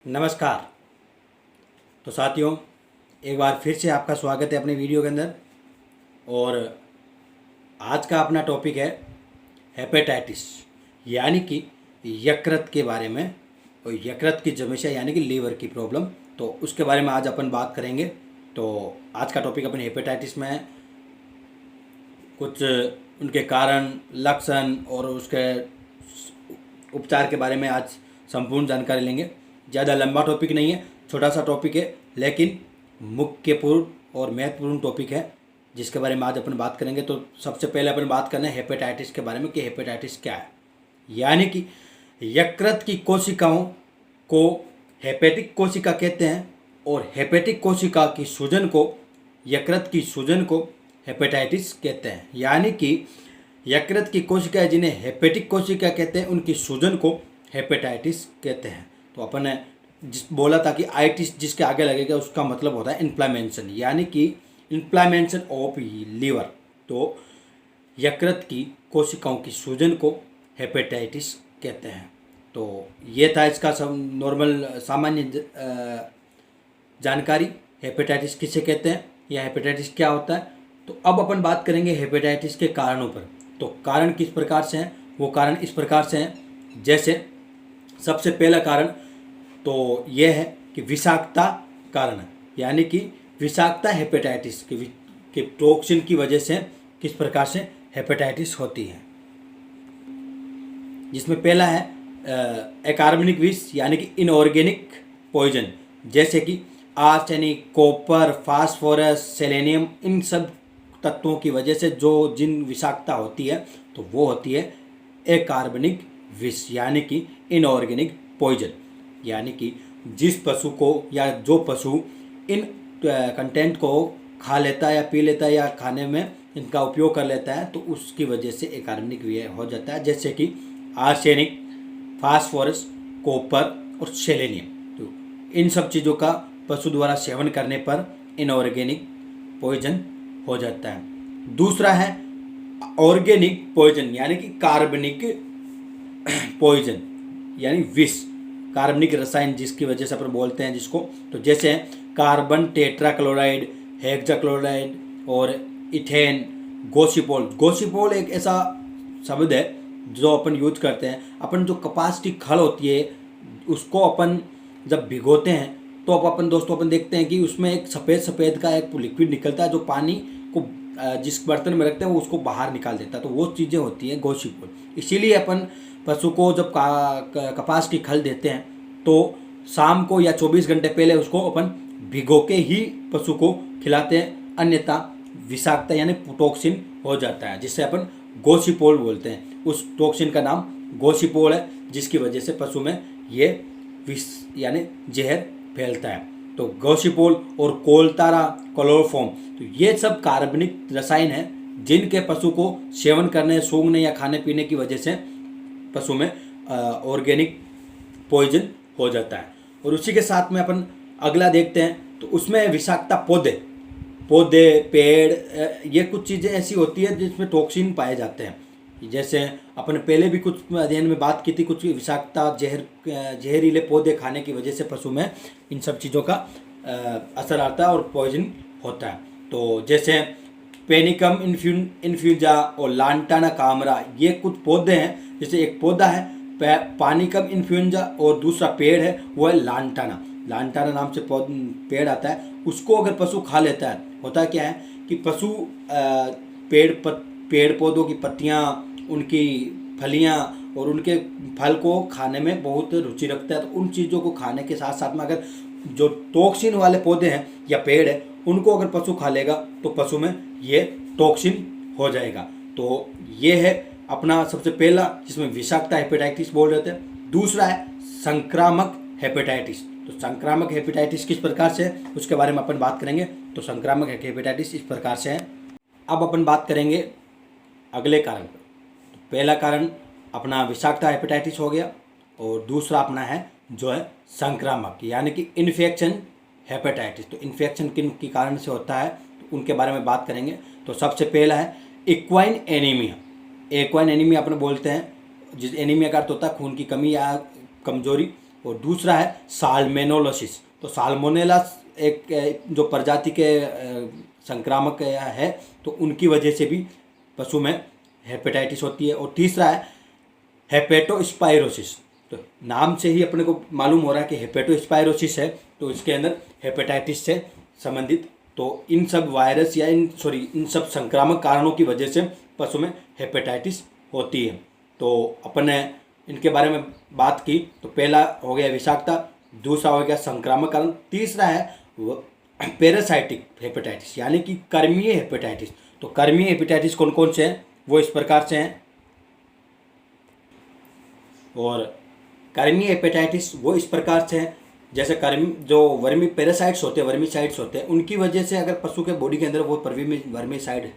नमस्कार। तो साथियों, एक बार फिर से आपका स्वागत है अपने वीडियो के अंदर। और आज का अपना टॉपिक है हेपेटाइटिस यानी कि यकृत के बारे में, और यकृत की समस्या यानी कि लीवर की प्रॉब्लम। तो उसके बारे में आज अपन बात करेंगे। तो आज का टॉपिक अपन हेपेटाइटिस में है, कुछ उनके कारण, लक्षण और उसके उपचार के बारे में आज संपूर्ण जानकारी लेंगे। ज़्यादा लंबा टॉपिक नहीं है, छोटा सा टॉपिक है, लेकिन मुख्यपूर्ण और महत्वपूर्ण टॉपिक है जिसके बारे में आज अपन बात करेंगे। तो सबसे पहले अपन बात करना है हेपेटाइटिस के बारे में कि हेपेटाइटिस क्या है। यानी कि यकृत की कोशिकाओं को हेपेटिक कोशिका कहते हैं, और हेपेटिक कोशिका की सूजन को, यकृत की सूजन को हेपेटाइटिस कहते हैं। यानी कि यकृत की कोशिकाएं जिन्हें हेपेटिक कोशिका कहते हैं, उनकी सूजन को हेपेटाइटिस कहते हैं। तो अपन ने बोला था कि आइटिस जिसके आगे लगेगा उसका मतलब होता है इन्फ्लामेशन, यानी कि इन्फ्लामेशन ऑफ लीवर। तो यकृत की कोशिकाओं की सूजन को हेपेटाइटिस कहते हैं। तो ये था इसका सब नॉर्मल सामान्य जानकारी, हेपेटाइटिस किसे कहते हैं या हेपेटाइटिस क्या होता है। तो अब अपन बात करेंगे हेपेटाइटिस के कारणों पर। तो कारण किस प्रकार से हैं, वो कारण इस प्रकार से हैं। जैसे सबसे पहला कारण तो यह है कि विषाक्तता कारण है, यानी कि विषाक्तता हेपेटाइटिस के टॉक्सिन की वजह से किस प्रकार से हेपेटाइटिस होती है। जिसमें पहला है अकार्बनिक विष यानी कि इनऑर्गेनिक पॉइजन, जैसे कि आर्सेनिक, कॉपर, फास्फोरस, सेलेनियम, इन सब तत्वों की वजह से जिन विषाक्तता होती है तो वो होती है अकार्बनिक विष यानी कि इनऑर्गेनिक पॉइजन। यानी कि जिस पशु को या जो पशु इन कंटेंट को खा लेता है या पी लेता है या खाने में इनका उपयोग कर लेता है तो उसकी वजह से अकार्बनिक विष हो जाता है, जैसे कि आर्सेनिक, फास्फोरस, कॉपर और सेलेनियम। तो इन सब चीज़ों का पशु द्वारा सेवन करने पर इनऑर्गेनिक पॉइजन हो जाता है। दूसरा है ऑर्गेनिक पॉइजन यानी कि कार्बनिक पॉइजन यानी विष, कार्बनिक रसायन जिसकी वजह से अपन बोलते हैं जिसको। तो जैसे कार्बन टेट्राक्लोराइड, हेक्साक्लोराइड और इथेन, गोसिपोल। गोसिपोल एक ऐसा शब्द है जो अपन यूज करते हैं। अपन जो कपास की खल होती है उसको अपन जब भिगोते हैं तो अब अपन दोस्तों अपन देखते हैं कि उसमें एक सफ़ेद सफ़ेद का एक लिक्विड निकलता है जो पानी को जिस बर्तन में रखते हैं वो उसको बाहर निकाल देता है। तो वो चीज़ें होती हैं गोसिपोल। इसीलिए अपन पशु को जब कपास की खल देते हैं तो शाम को या 24 घंटे पहले उसको अपन भिगो के ही पशु को खिलाते हैं, अन्यथा विषाक्तता यानी टॉक्सिन हो जाता है, जिससे अपन गोसिपोल बोलते हैं। उस टॉक्सिन का नाम गोसिपोल है जिसकी वजह से पशु में ये विष यानी जहर फैलता है। तो गोसिपोल और कोलतारा, क्लोरोफॉर्म, तो ये सब कार्बनिक रसायन हैं जिनके पशु को सेवन करने, सूंघने या खाने पीने की वजह से पशु में ऑर्गेनिक पॉइजन हो जाता है। और उसी के साथ में अपन अगला देखते हैं तो उसमें विषाक्तता पौधे, पेड़, ये कुछ चीज़ें ऐसी होती है जिसमें टॉक्सिन पाए जाते हैं। जैसे अपन पहले भी कुछ अध्ययन में बात की थी, कुछ विषाक्तता जहरीले पौधे खाने की वजह से पशु में इन सब चीज़ों का असर आता है और पॉइजन होता है। तो जैसे पेनिकम इन्फ्यूजा और लांटाना कामरा, ये कुछ पौधे हैं। जैसे एक पौधा है पानिकम इन्फ्लुएंजा और दूसरा पेड़ है वो है लांटाना नाम से पेड़ आता है। उसको अगर पशु खा लेता है, होता क्या है कि पशु पेड़ पौधों की पत्तियां, उनकी फलियां और उनके फल को खाने में बहुत रुचि रखता है। तो उन चीज़ों को खाने के साथ साथ में अगर जो टॉक्सिन वाले पौधे हैं या पेड़ है उनको अगर पशु खा लेगा तो पशु में ये टॉक्सिन हो जाएगा। तो ये है अपना सबसे पहला जिसमें विषाक्तता हेपेटाइटिस बोल रहे थे। दूसरा है संक्रामक हेपेटाइटिस। तो संक्रामक हेपेटाइटिस किस प्रकार से है उसके बारे में अपन बात करेंगे। तो संक्रामक हेपेटाइटिस इस प्रकार से है। अब अपन बात करेंगे अगले कारण पर। तो पहला कारण अपना विषाक्तता हेपेटाइटिस हो गया, और दूसरा अपना है जो है संक्रामक यानी कि इन्फेक्शन हेपेटाइटिस। तो इन्फेक्शन किन के कारण से होता है तो उनके बारे में बात करेंगे। तो सबसे पहला है इक्वाइन एनीमिया। एक्वाइन एनीमिया अपन बोलते हैं, जिस एनीमिया का अर्थ होता है खून की कमी या कमजोरी। और दूसरा है साल्मोनेलोसिस। तो साल्मोनेला एक जो प्रजाति के संक्रामक है, तो उनकी वजह से भी पशु में हेपेटाइटिस होती है। और तीसरा है हेपेटोस्पाइरोसिस। तो नाम से ही अपने को मालूम हो रहा है कि हेपेटोस्पाइरोसिस है, तो इसके अंदर हेपेटाइटिस से संबंधित, तो इन सब वायरस या इन सब संक्रामक कारणों की वजह से पशु में हेपेटाइटिस होती है। तो अपन ने इनके बारे में बात की। तो पहला हो गया विषाक्तता, दूसरा हो गया संक्रामक कारण, तीसरा है पैरासाइटिक हेपेटाइटिस यानी कि कर्मीय हेपेटाइटिस। तो कर्मीय हेपेटाइटिस कौन कौन से हैं, वो इस प्रकार से हैं। और कर्मीय हेपेटाइटिस वो इस प्रकार से हैं, जैसे जो वर्मी पैरासाइट्स होते हैं, वर्मीसाइड्स होते हैं, उनकी वजह से अगर पशु के बॉडी के अंदर वो वर्मीसाइड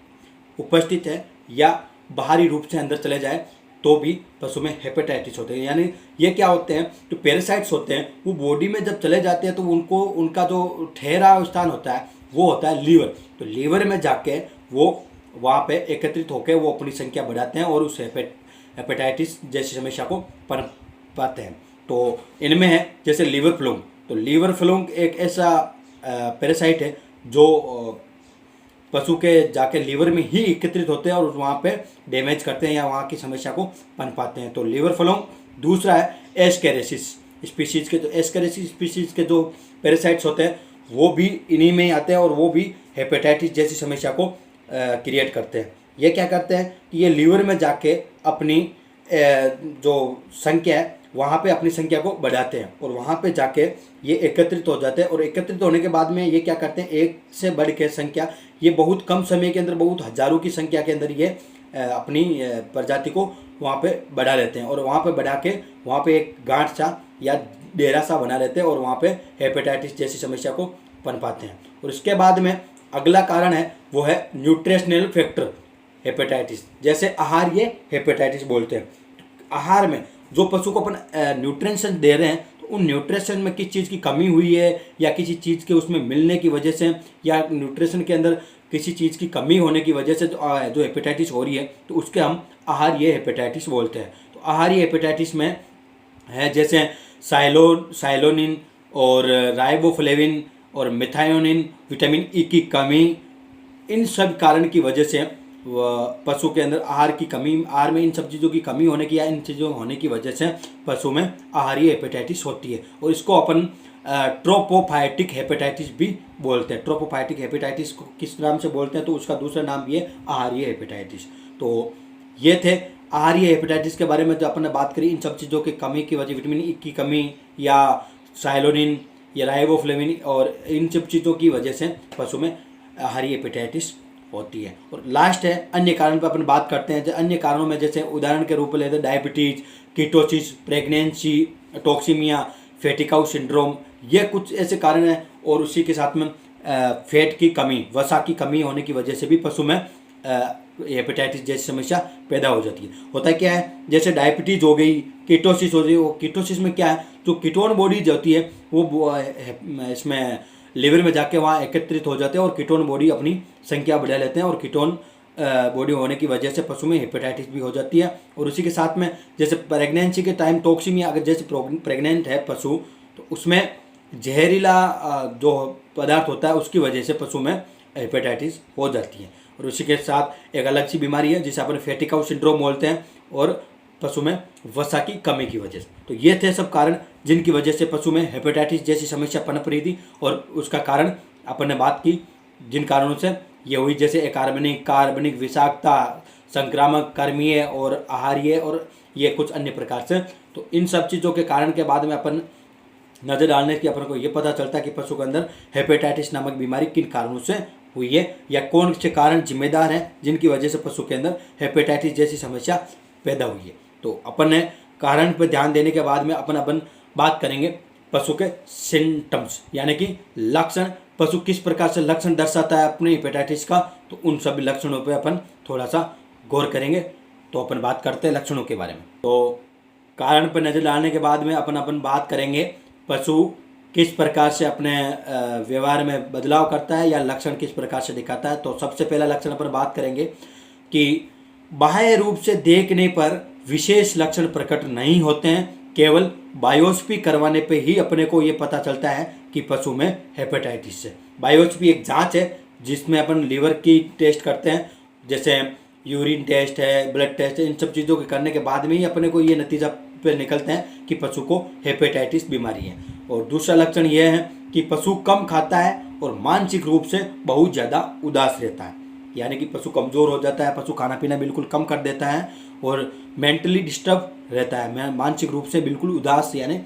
उपस्थित है या बाहरी रूप से अंदर चले जाए तो भी पशु में हेपेटाइटिस होते हैं। यानी ये क्या होते हैं, जो पैरासाइट्स होते हैं वो बॉडी में जब चले जाते हैं तो उनका जो ठहराव स्थान होता है वो होता है लीवर। तो लीवर में जाके वो वहाँ पे एकत्रित होकर वो अपनी संख्या बढ़ाते हैं और उस हेपेटाइटिस जैसी समस्या को पनप पाते हैं। तो इनमें है जैसे लीवर फ्लूंग। तो लीवर फ्लूंग एक ऐसा पैरासाइट है जो पशु के जाके लीवर में ही एकत्रित होते हैं और वहाँ पे डैमेज करते हैं या वहाँ की समस्या को पनपाते हैं। तो लीवर फ्लूंग। दूसरा है एस्केरेसिस स्पीशीज़ के, तो एस्केरेसिस स्पीशीज़ के जो पैरासाइट्स होते हैं वो भी इन्हीं में ही आते हैं और वो भी हेपेटाइटिस जैसी समस्या को क्रिएट करते हैं। ये क्या करते हैं कि ये लीवर में जाके अपनी जो संख्या है वहाँ पे अपनी संख्या को बढ़ाते हैं और वहाँ पे जाके ये एकत्रित हो जाते हैं। और एकत्रित होने के बाद में ये क्या करते हैं, एक से बढ़ के संख्या, ये बहुत कम समय के अंदर बहुत हजारों की संख्या के अंदर ये अपनी प्रजाति को वहाँ पे बढ़ा लेते हैं और वहाँ पे बढ़ा के वहाँ पे एक गांठ सा या डेरा सा बना लेते हैं और वहाँ पे हेपेटाइटिस जैसी समस्या को पनपाते हैं। और इसके बाद में अगला कारण है वो है न्यूट्रिशनल फैक्टर हेपेटाइटिस, जैसे आहार्य हेपेटाइटिस बोलते हैं। आहार में जो पशु को अपन न्यूट्रिशन दे रहे हैं तो उन न्यूट्रिशन में किस चीज़ की कमी हुई है या किसी चीज़ के उसमें मिलने की वजह से या न्यूट्रिशन के अंदर किसी चीज़ की कमी होने की वजह से जो हेपेटाइटिस हो रही है तो उसके हम आहार्य हेपेटाइटिस बोलते हैं। तो आहार्य हेपेटाइटिस में है जैसे साइलोनिन और राइबोफ्लेविन और मेथायोनिन, विटामिन ई की कमी, इन सब कारण की वजह से पशु के अंदर आहार की कमी, आहार में इन सब चीज़ों की कमी होने की या इन चीज़ों होने की वजह से पशु में आहार्य हेपेटाइटिस होती है। और इसको अपन ट्रोपोफाइटिक हेपेटाइटिस भी बोलते हैं। ट्रोपोफाइटिक हेपेटाइटिस को किस नाम से बोलते हैं, तो उसका दूसरा नाम ये आहार्य हेपेटाइटिस। तो ये थे आहार्य हेपेटाइटिस के बारे में जो अपन ने बात करी, इन सब चीज़ों की कमी की वजह, विटामिन ई की कमी या साइलोनिन या राइबोफ्लेविन और इन सब चीज़ों की वजह से पशु में आहार्य हेपेटाइटिस होती है। और लास्ट है अन्य कारण पर अपन बात करते हैं। अन्य कारणों में जैसे उदाहरण के रूप में लेते हैं diabetes, ketosis, pregnancy, toxaemia, fatty-cow syndrome, ये कुछ ऐसे कारण हैं। और उसी के साथ में फैट की कमी, वसा की कमी होने की वजह से भी पशु में हेपेटाइटिस जैसी समस्या पैदा हो जाती है। होता है क्या है, जैसे डायबिटीज हो गई, कीटोसिस हो गई। वो कीटोसिस में क्या है, जो कीटोन बॉडीज होती है वो इसमें लिवर में जाके वहाँ एकत्रित हो जाते हैं और कीटोन बॉडी अपनी संख्या बढ़ा लेते हैं और कीटोन बॉडी होने की वजह से पशु में हेपेटाइटिस भी हो जाती है। और उसी के साथ में जैसे प्रेगनेंसी के टाइम टॉक्सीमिया, अगर जैसे प्रेग्नेंट है पशु तो उसमें जहरीला जो पदार्थ होता है उसकी वजह से पशु में हेपेटाइटिस हो जाती है। और उसी के साथ एक अलग सी बीमारी है जिसे अपन फैटी-काउ सिंड्रोम बोलते हैं और पशु में वसा की कमी की वजह से। तो ये थे सब कारण जिनकी वजह से पशु में हेपेटाइटिस जैसी समस्या पनप रही थी। और उसका कारण अपन ने बात की जिन कारणों से ये हुई, जैसे कार्बनिक, विषाक्तता, संक्रामक, कर्मीय और आहार्य और ये कुछ अन्य प्रकार से। तो इन सब चीज़ों के कारण के बाद में अपन नज़र डालने की अपन को ये पता चलता है कि पशु के अंदर हेपेटाइटिस नामक बीमारी किन कारणों से हुई है या कौन से कारण जिम्मेदार हैं जिनकी वजह से पशु के अंदर हेपेटाइटिस जैसी समस्या पैदा हुई है। तो अपन ने कारण पर ध्यान देने के बाद में अपन बात करेंगे पशु के सिम्टम्स यानी कि लक्षण, पशु किस प्रकार से लक्षण दर्शाता है अपने हेपेटाइटिस का, तो उन सभी लक्षणों पे अपन थोड़ा सा गौर करेंगे। तो अपन बात करते हैं लक्षणों के बारे में। तो कारण पर नज़र डालने के बाद में अपन बात करेंगे पशु किस प्रकार से अपने व्यवहार में बदलाव करता है या लक्षण किस प्रकार से दिखाता है। तो सबसे पहला लक्षण अपन बात करेंगे कि बाह्य रूप से देखने पर विशेष लक्षण प्रकट नहीं होते हैं, केवल बायोप्सी करवाने पे ही अपने को ये पता चलता है कि पशु में हेपेटाइटिस है। बायोप्सी एक जांच है जिसमें अपन लीवर की टेस्ट करते हैं, जैसे यूरिन टेस्ट है, ब्लड टेस्ट है, इन सब चीज़ों के करने के बाद में ही अपने को ये नतीजा पे निकलते हैं कि पशु को हेपेटाइटिस बीमारी है। और दूसरा लक्षण यह है कि पशु कम खाता है और मानसिक रूप से बहुत ज़्यादा उदास रहता है, यानी कि पशु कमज़ोर हो जाता है, पशु खाना पीना बिल्कुल कम कर देता है और मेंटली डिस्टर्ब रहता है, मानसिक रूप से बिल्कुल उदास यानी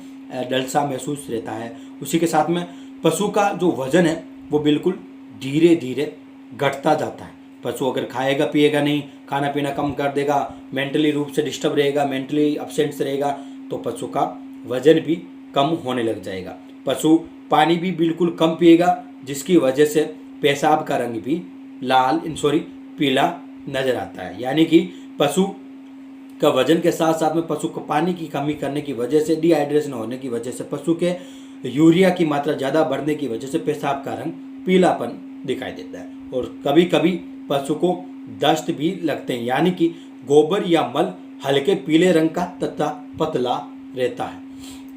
डल सा महसूस रहता है। उसी के साथ में पशु का जो वजन है वो बिल्कुल धीरे धीरे घटता जाता है। पशु अगर खाएगा पिएगा नहीं, खाना पीना कम कर देगा, मेंटली रूप से डिस्टर्ब रहेगा, मेंटली अपसेंट रहेगा, तो पशु का वजन भी कम होने लग जाएगा। पशु पानी भी बिल्कुल कम पिएगा, जिसकी वजह से पेशाब का रंग भी पीला नजर आता है। यानी कि पशु का वजन के साथ साथ में पशु को पानी की कमी करने की वजह से, डिहाइड्रेशन होने की वजह से, पशु के यूरिया की मात्रा ज़्यादा बढ़ने की वजह से पेशाब का रंग पीलापन दिखाई देता है। और कभी कभी पशु को दस्त भी लगते हैं, यानी कि गोबर या मल हल्के पीले रंग का तथा पतला रहता है।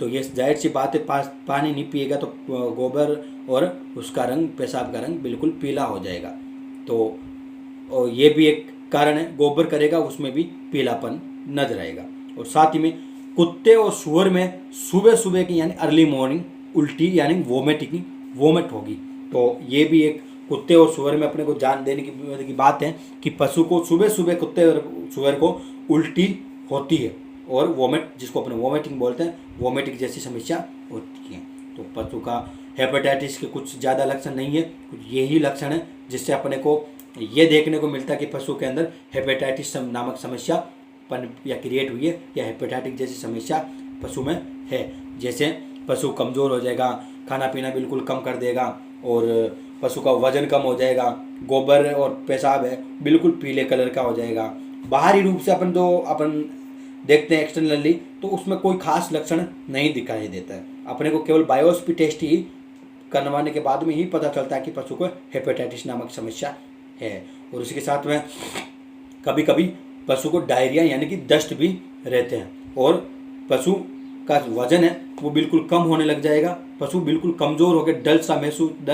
तो ये जाहिर सी बात है, पानी नहीं पिएगा तो गोबर और उसका रंग, पेशाब का रंग बिल्कुल पीला हो जाएगा। तो और ये भी एक कारण है, गोबर करेगा उसमें भी पीलापन नजर आएगा। और साथ ही में कुत्ते और सूअर में सुबह सुबह की यानी अर्ली मॉर्निंग उल्टी यानी वोमिट होगी। तो ये भी एक कुत्ते और सूअर में अपने को जान देने की बात है कि पशु को सुबह सुबह कुत्ते और सूअर को उल्टी होती है और वोमिट, जिसको अपने वोमिटिंग बोलते हैं, वोमिटिंग जैसी समस्या होती है। तो पशु का हेपेटाइटिस के कुछ ज़्यादा लक्षण नहीं है, कुछ यही लक्षण है जिससे अपने को ये देखने को मिलता है कि पशु के अंदर हेपेटाइटिस नामक समस्या या क्रिएट हुई है या हेपेटाइटिस जैसी समस्या पशु में है। जैसे पशु कमज़ोर हो जाएगा, खाना पीना बिल्कुल कम कर देगा और पशु का वजन कम हो जाएगा, गोबर और पेशाब है बिल्कुल पीले कलर का हो जाएगा। बाहरी रूप से अपन देखते हैं एक्सटर्नली तो उसमें कोई खास लक्षण नहीं दिखाई देता है। अपने को केवल बायोप्सी टेस्ट ही करवाने के बाद में ही पता चलता है कि पशु को हेपेटाइटिस नामक समस्या है। और उसके साथ में कभी कभी पशु को डायरिया यानी कि दस्त भी रहते हैं और पशु का वजन है वो बिल्कुल कम होने लग जाएगा। पशु बिल्कुल कमज़ोर होकर डल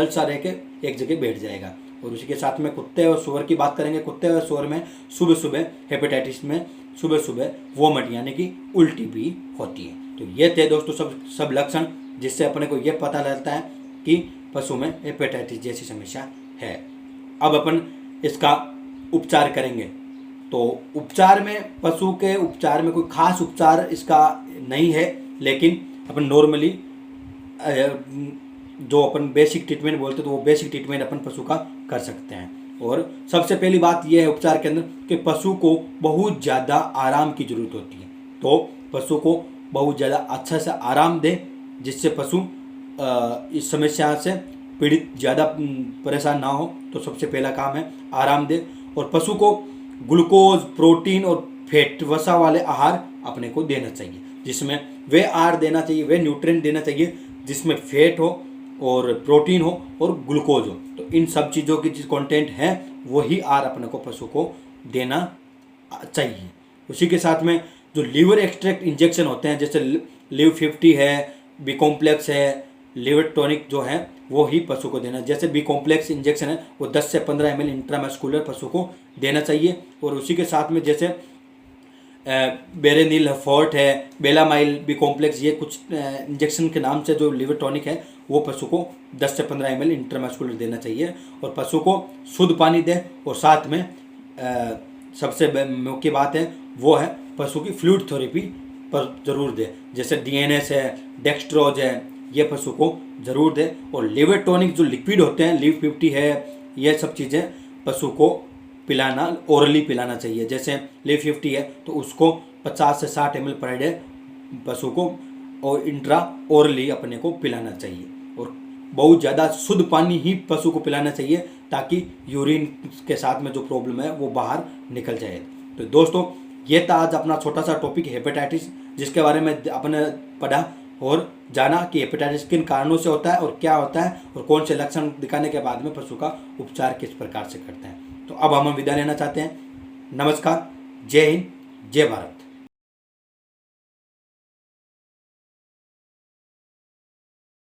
सा रह के एक जगह बैठ जाएगा। और उसी के साथ में कुत्ते और सूअर की बात करेंगे। कुत्ते और सूअर में सुबह सुबह हेपेटाइटिस में सुबह सुबह वोमिट यानी कि उल्टी भी होती है। तो ये थे दोस्तों सब लक्षण जिससे अपने को ये पता लगता है कि पशु में हेपेटाइटिस जैसी समस्या है। अब अपन इसका उपचार करेंगे। तो उपचार में पशु के उपचार में कोई खास उपचार इसका नहीं है, लेकिन अपन नॉर्मली जो अपन बेसिक ट्रीटमेंट बोलते हैं तो वो बेसिक ट्रीटमेंट अपन पशु का कर सकते हैं। और सबसे पहली बात यह है उपचार के अंदर कि पशु को बहुत ज़्यादा आराम की ज़रूरत होती है। तो पशु को बहुत ज़्यादा अच्छा से आराम दे जिससे पशु इस समस्या से पीड़ित ज़्यादा परेशान ना हो। तो सबसे पहला काम है आराम दे। और पशु को ग्लूकोज, प्रोटीन और फैट वसा वाले आहार अपने को देना चाहिए, जिसमें वे आहार देना चाहिए, वे न्यूट्रिएंट देना चाहिए जिसमें फैट हो और प्रोटीन हो और ग्लूकोज हो। तो इन सब चीज़ों की जो कंटेंट है वही आहार अपने को पशु को देना चाहिए। उसी के साथ में जो लीवर एक्सट्रैक्ट इंजेक्शन होते हैं जैसे लिव 50 है, बी कॉम्प्लेक्स है, लिवर टॉनिक जो है वो ही पशु को देना। जैसे बी कॉम्प्लेक्स इंजेक्शन है वो 10 से 15 ml इंट्रामस्कुलर पशु को देना चाहिए। और उसी के साथ में जैसे बेरेनिल फोर्ट है, बेलामाइल, बी कॉम्प्लेक्स, ये कुछ इंजेक्शन के नाम से जो लिवर टॉनिक है वो पशु को 10 से 15 ml इंट्रामस्कुलर देना चाहिए। और पशु को शुद्ध पानी दे। और साथ में सबसे मुख्य बात है वो है पशु की फ्लूइड थेरेपी पर ज़रूर दे। जैसे डीएनएस है, डेक्स्ट्रोज है, ये पशु को ज़रूर दे। और लिवर टॉनिक जो लिक्विड होते हैं, लिव 50 है, ये सब चीज़ें पशु को पिलाना, ओरली पिलाना चाहिए। जैसे लिव 50 है तो उसको 50 से 60 ml पर डे पशु को और इंट्रा ओरली अपने को पिलाना चाहिए। और बहुत ज़्यादा शुद्ध पानी ही पशु को पिलाना चाहिए ताकि यूरिन के साथ में जो प्रॉब्लम है वो बाहर निकल जाए। तो दोस्तों ये था आज अपना छोटा सा टॉपिक हेपेटाइटिस, जिसके बारे में अपने पढ़ा और जाना कि हेपेटाइटिस किन कारणों से होता है और क्या होता है और कौन से लक्षण दिखाने के बाद में पशु का उपचार किस प्रकार से करते हैं। तो अब हम विदा लेना चाहते हैं। नमस्कार, जय हिंद, जय भारत।